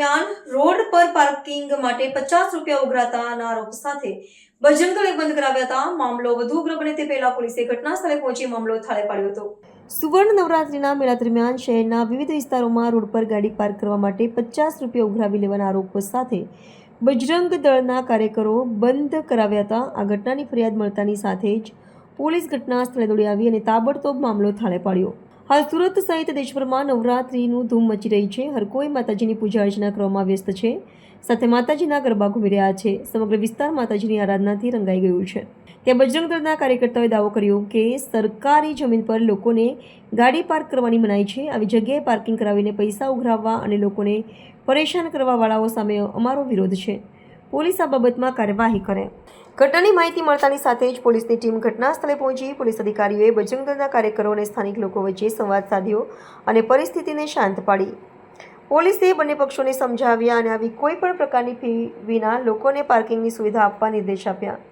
દરમિયાન રોડ પર પાર્કિંગ માટે 50 રૂપિયા ઉઘરાતાના આરોપ સાથે બજરંગ દળે બંધ કરાવ્યા હતા. મામલો વધુ ઉગ્ર બને તે પહેલા પોલીસે ઘટના સ્થળે પહોંચી મામલો થાળે પાડ્યો હતો. સુવર્ણ નવરાત્રિના મેળા દરમિયાન શહેરના વિવિધ વિસ્તારોમાં રોડ પર ગાડી પાર્ક કરવા માટે 50 રૂપિયા ઉઘરાવી લેવાના આરોપ સાથે બજરંગ દળના કાર્યકરો બંધ કરાવ્યા હતા. આ ઘટનાની ફરિયાદ મળતાની સાથે જ પોલીસ ઘટના સ્થળે દોડી આવી અને તાબડતોબ મામલો થાળે પાડ્યો. હાલ સુરત સહિત દેશભરમાં નવરાત્રિનું ધૂમ મચી રહી છે. હર કોઈ માતાજીની પૂજા અર્ચના કરવામાં વ્યસ્ત છે, સાથે માતાજીના ગરબા ઘૂમી રહ્યા છે. સમગ્ર વિસ્તાર માતાજીની આરાધનાથી રંગાઈ ગયું છે. ત્યાં બજરંગ દળના કાર્યકર્તાઓએ દાવો કર્યો કે સરકારી જમીન પર લોકોને ગાડી પાર્ક કરવાની મનાઈ છે. આવી જગ્યાએ પાર્કિંગ કરાવીને પૈસા ઉઘરાવવા અને લોકોને પરેશાન કરવાવાળાઓ સામે અમારો વિરોધ છે. પોલીસ આ બાબતમાં કાર્યવાહી કરે. ઘટનાની માહિતી મળતાની સાથે જ પોલીસની ટીમ ઘટના સ્થળે પહોંચી. પોલીસ અધિકારીઓએ બજરંગ દળના કાર્યકરો અને સ્થાનિક લોકો વચ્ચે સંવાદ સાધ્યો અને પરિસ્થિતિને શાંત પાડી. પોલીસે બંને પક્ષોને સમજાવ્યા અને આવી કોઈ પણ પ્રકારની ફી વિના લોકોને પાર્કિંગની સુવિધા આપવા નિર્દેશ આપ્યા.